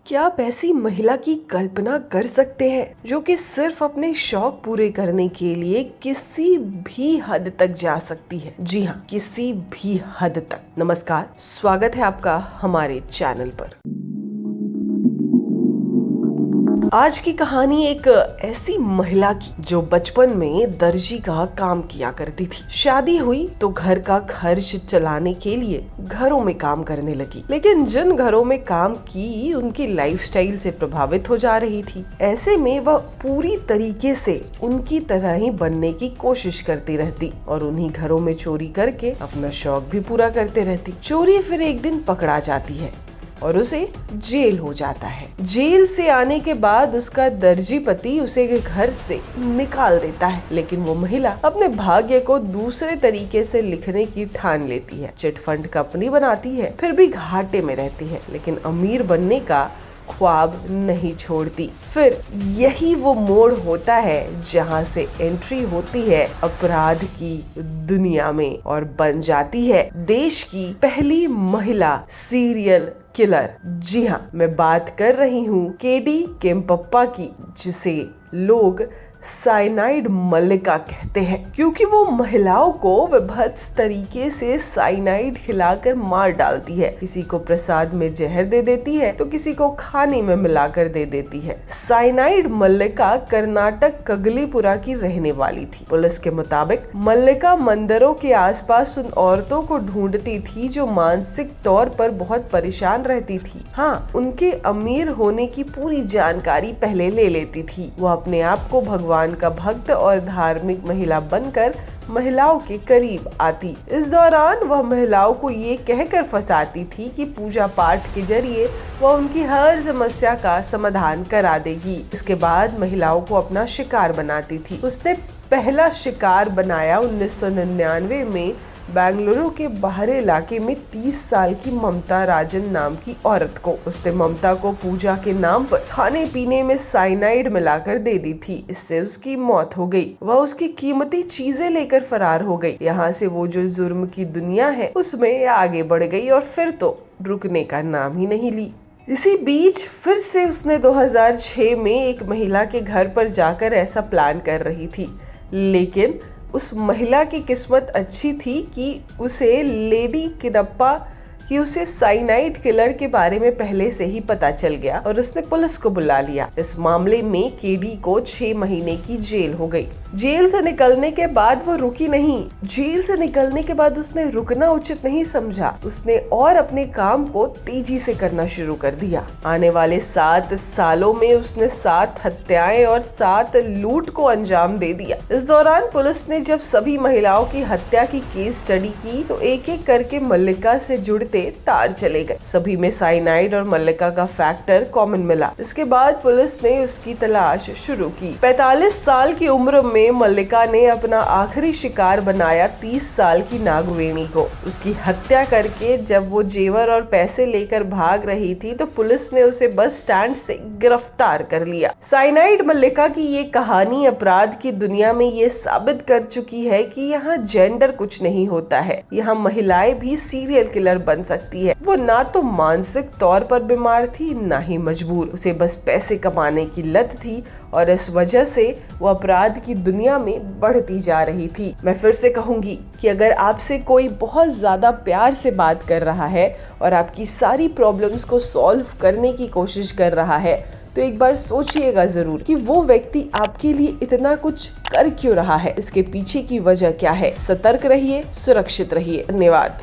क्या आप ऐसी महिला की कल्पना कर सकते हैं जो कि सिर्फ अपने शौक पूरे करने के लिए किसी भी हद तक जा सकती है? जी हाँ, किसी भी हद तक। नमस्कार, स्वागत है आपका हमारे चैनल पर। आज की कहानी एक ऐसी महिला की जो बचपन में दर्जी का काम किया करती थी। शादी हुई तो घर का खर्च चलाने के लिए घरों में काम करने लगी, लेकिन जिन घरों में काम की उनकी लाइफस्टाइल से प्रभावित हो जा रही थी। ऐसे में वह पूरी तरीके से उनकी तरह ही बनने की कोशिश करती रहती और उन्हीं घरों में चोरी करके अपना शौक भी पूरा करते रहती। चोरी फिर एक दिन पकड़ा जाती है और उसे जेल हो जाता है। जेल से आने के बाद उसका दर्जी पति उसे घर से निकाल देता है, लेकिन वो महिला अपने भाग्य को दूसरे तरीके से लिखने की ठान लेती है। चिटफंड कंपनी बनाती है, फिर भी घाटे में रहती है, लेकिन अमीर बनने का ख्वाब नहीं छोड़ती। फिर यही वो मोड़ होता है जहां से एंट्री होती है अपराध की दुनिया में और बन जाती है देश की पहली महिला सीरियल किलर। जी हाँ, मैं बात कर रही हूँ केडी केम्पप्पा की, जिसे लोग साइनाइड मल्लिका कहते हैं, क्योंकि वो महिलाओं को विभत्स तरीके से साइनाइड खिलाकर मार डालती है। किसी को प्रसाद में जहर दे देती है तो किसी को खाने में मिलाकर दे देती है। साइनाइड मल्लिका कर्नाटक कगलीपुरा की रहने वाली थी। पुलिस के मुताबिक मल्लिका मंदिरों के आसपास उन औरतों को ढूंढती थी जो मानसिक तौर पर बहुत परेशान रहती थी। हाँ, उनके अमीर होने की पूरी जानकारी पहले ले लेती थी। वो अपने आप को भगवान का भक्त और धार्मिक महिला बनकर महिलाओं के करीब आती। इस दौरान वह महिलाओं को ये कहकर फंसाती थी कि पूजा पाठ के जरिए वह उनकी हर समस्या का समाधान करा देगी। इसके बाद महिलाओं को अपना शिकार बनाती थी। उसने पहला शिकार बनाया 1999 में बेंगलुरु के बाहरी इलाके में 30 साल की ममता राजन नाम की औरत को। उसने ममता को पूजा के नाम पर खाने पीने में साइनाइड मिलाकर दे दी थी। इससे उसकी मौत हो गई। वह उसकी कीमती चीजें लेकर फरार हो गई। यहाँ से वो जो जुर्म की दुनिया है उसमें आगे बढ़ गई और फिर तो रुकने का नाम ही नहीं ली। इसी बीच फिर से उसने 2006 में एक महिला के घर पर जाकर ऐसा प्लान कर रही थी, लेकिन उस महिला की किस्मत अच्छी थी कि उसे लेडी किडप्पा कि उसे साइनाइड किलर के बारे में पहले से ही पता चल गया और उसने पुलिस को बुला लिया। इस मामले में केडी को 6 महीने की जेल हो गई। जेल से निकलने के बाद वो रुकी नहीं। जेल से निकलने के बाद उसने रुकना उचित नहीं समझा। उसने और अपने काम को तेजी से करना शुरू कर दिया। आने वाले 7 सालों में उसने 7 हत्याएं और 7 लूट को अंजाम दे दिया। इस दौरान पुलिस ने जब सभी महिलाओं की हत्या की केस स्टडी की तो एक एक करके मल्लिका से जुड़ते तार चले गए। सभी में साइनाइड और मल्लिका का फैक्टर कॉमन मिला। इसके बाद पुलिस ने उसकी तलाश शुरू की। 45 साल की उम्र में मल्लिका ने अपना आखिरी शिकार बनाया 30 साल की नागवेणी को। उसकी हत्या करके जब वो जेवर और पैसे लेकर भाग रही थी तो पुलिस ने उसे बस स्टैंड से गिरफ्तार कर लिया। साइनाइड मल्लिका की ये कहानी अपराध की दुनिया में ये साबित कर चुकी है कि यहाँ जेंडर कुछ नहीं होता है। यहाँ महिलाएं भी सीरियल किलर बन सकती है। वो ना तो मानसिक तौर पर बीमार थी, ना ही मजबूर। उसे बस पैसे कमाने की लत थी और इस वजह से वो अपराध की दुनिया में बढ़ती जा रही थी। मैं फिर से कहूंगी कि अगर आपसे कोई बहुत ज्यादा प्यार से बात कर रहा है और आपकी सारी प्रॉब्लम्स को सॉल्व करने की कोशिश कर रहा है तो एक बार सोचिएगा जरूर कि वो व्यक्ति आपके लिए इतना कुछ कर क्यों रहा है, इसके पीछे की वजह क्या है। सतर्क रहिए, सुरक्षित रहिए। धन्यवाद।